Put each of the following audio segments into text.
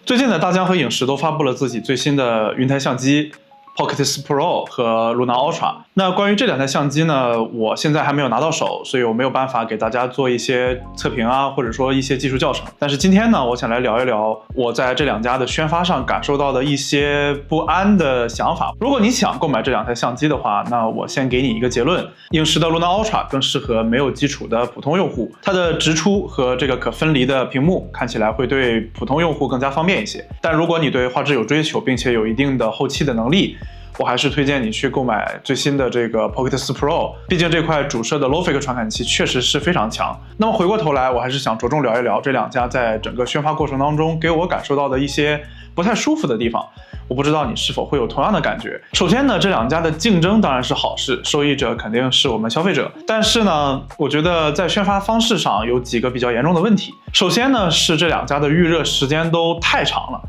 最近呢，大疆和影视都发布了自己最新的云台相机 Pocket 4 Pro 和 Luna Ultra。那關於這兩台相機呢，我現在還沒有拿到手，所以我沒有辦法給大家做一些測評啊，或者說一些技術教程。但是今天呢，我想來聊一聊我在這兩家的宣發上感受到的一些不安的想法。如果你想購買這兩台相機的話，那我先給你一個結論：影視的 Luna Ultra 更適合沒有基礎的普通用戶，它的直出和這個可分離的屏幕看起來會對普通用戶更加方便一些。但如果你對畫質有追求，並且有一定的後期的能力，我還是推薦你去購買最新的這個 Pocket 4 Pro， 畢竟這塊主攝的 Lowfake 傳感器確實是非常強。那麼回過頭來，我還是想着重聊一聊這兩家在整個宣發過程當中給我感受到的一些不太舒服的地方。我不知道你是否會有同樣的感覺。首先呢，這兩家的競爭当然是好事，受益者肯定是我們消費者。但是呢，我覺得在宣发方式上有幾個比較嚴重的問題。首先呢，是這兩家的預熱時間都太長了。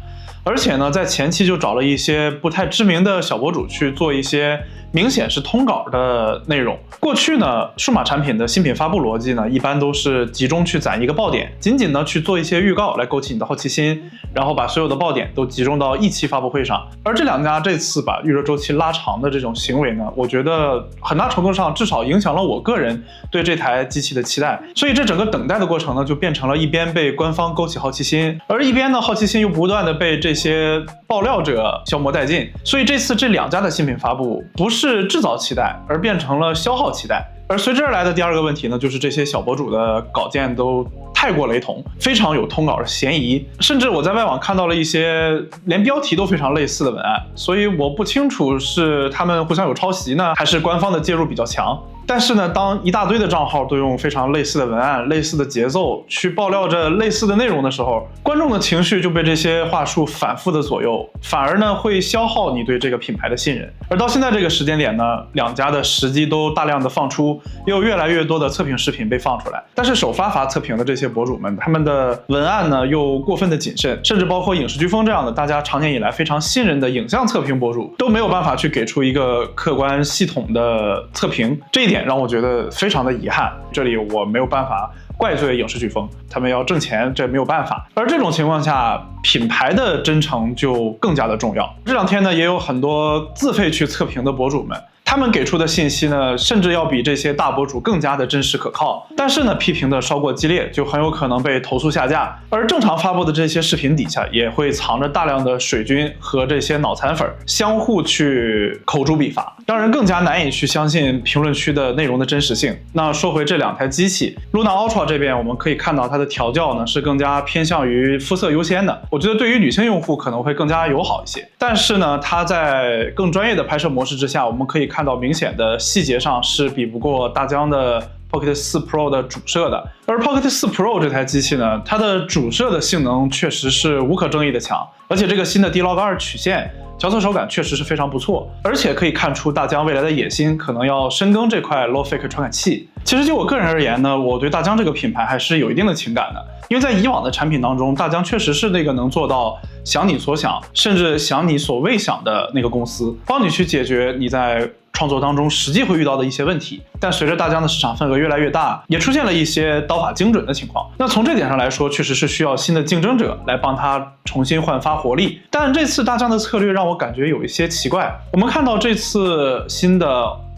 而且呢，在前期就找了一些不太知名的小博主去做一些明顯是通稿的內容。过去呢，數碼產品的新品發布邏輯呢，一般都是集中去攢一個爆點，僅僅呢去做一些預告來勾起你的好奇心，然後把所有的爆點都集中到一期發布會上。而這兩家這次把預熱週期拉長的這種行為呢，我覺得很大程度上至少影響了我個人對這台機器的期待。所以這整個等待的過程呢，就變成了一邊被官方勾起好奇心，而一邊呢好奇心又不斷的被這些爆料者消磨殆盡。所以這次這兩家的新品發布不是制造期待，而變成了消耗期待。而隨之而來的第二個問題呢，就是這些小博主的稿件都太過雷同，非常有通稿的嫌疑，甚至我在外網看到了一些連標題都非常類似的文案，所以我不清楚是他們互相有抄襲呢，還是官方的介入比較強。但是呢，當一大堆的賬號都用非常類似的文案、類似的節奏去爆料着類似的內容的時候，觀眾的情緒就被這些話術反覆的左右，反而呢會消耗你對這個品牌的信任。而到現在這個時間點呢，兩家的時機都大量的放出，也有越來越多的測評視頻被放出來。但是首发測評的這些博主們，他們的文案呢又過分的謹慎，甚至包括影視颶風這樣的大家長年以來非常信任的影像測評博主都沒有辦法去給出一個客觀系統的測評。這一點讓我覺得非常的遺憾，這裡我沒有辦法怪罪影視颶風，他們要掙錢，這沒有辦法。而這種情況下，品牌的真誠就更加的重要。這兩天呢，也有很多自費去測評的博主們，他們給出的信息呢，甚至要比這些大博主更加的真實可靠。但是呢，批評的稍過激烈，就很有可能被投訴下架。而正常發布的這些視頻底下，也會藏着大量的水軍和這些腦殘粉，相互去口誅筆伐，讓人更加難以去相信評論區的內容的真實性。那說回這兩台機器 ，Luna Ultra 這邊我們可以看到它的調教呢是更加偏向於膚色優先的，我覺得對於女性用戶可能會更加友好一些。但是呢，它在更專業的拍攝模式之下，我們可以看到明顯的細節上是比不過大疆的 Pocket 4 Pro 的主攝的。而 Pocket 4 Pro 這台機器呢，它的主攝的性能確實是無可爭議的強，而且這個新的 D-Log2 曲線調色手感確實是非常不錯，而且可以看出大疆未來的野心可能要深耕這塊 Lowfake 傳感器。其實就我個人而言呢，我對大疆這個品牌還是有一定的情感的，因為在以往的產品當中，大疆確實是那個能做到想你所想，甚至想你所未想的那個公司，幫你去解決你在創作當中實際會遇到的一些問題。但隨着大疆的市場份額越来越大，也出現了一些刀法精準的情況。那從這點上來說，確實是需要新的競爭者來幫他重新煥發活力。但這次大疆的策略讓我感覺有一些奇怪。我们看到這次新的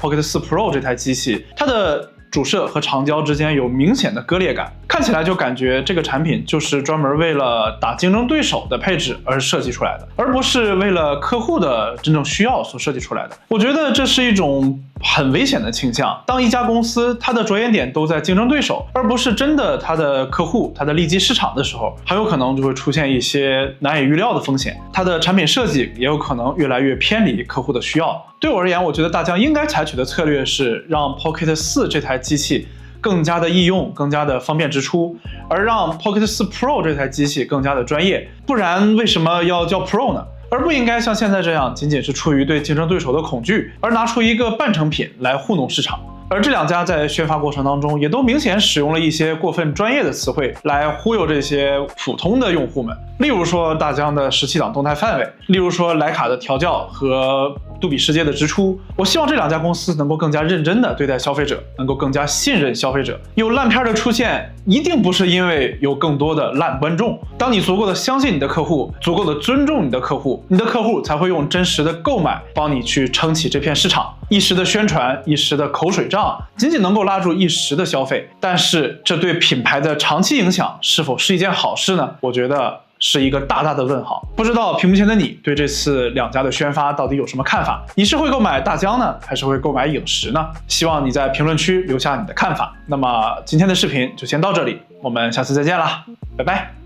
Pocket 4 Pro 這台機器，它的主攝和長焦之間有明顯的割裂感，看起來就感覺這個產品就是專門為了打競爭對手的配置而設計出來的，而不是為了客戶的真正需要所設計出來的。我覺得這是一種很危險的傾向。當一家公司它的着眼點都在競爭對手，而不是真的它的客戶、它的利基市場的時候，很有可能就會出現一些難以預料的風險。它的產品設計也有可能越來越偏離客戶的需要。對我而言，我覺得大疆應該採取的策略是讓 Pocket 4這台機器更加的易用，更加的方便直出，而讓 Pocket 4 Pro 這台機器更加的專業。不然為什麼要叫 Pro 呢？而不應該像現在這樣，僅僅是出於對競爭對手的恐懼，而拿出一個半成品來糊弄市場。而這兩家在宣發過程當中，也都明顯使用了一些過分專業的詞彙來忽悠這些普通的用戶們。例如說大疆的17檔動態範圍，例如說徠卡的調教和杜比世界的支出。我希望这2家公司能够更加认真的对待消费者，能够更加信任消费者。有烂片的出现，一定不是因为有更多的烂观众。当你足够的相信你的客户，足够的尊重你的客户，你的客户才会用真實的購買幫你去撐起這片市場。一時的宣傳，一時的口水仗，僅僅能夠拉住一時的消費，但是這對品牌的長期影響是否是一件好事呢？我覺得是一個大大的問號。不知道屏幕前的你對這次2家的宣發到底有什麼看法？你是會購買大疆呢，還是會購買影時呢？希望你在評論區留下你的看法。那麼今天的視頻就先到這裡，我們下次再見啦，拜拜。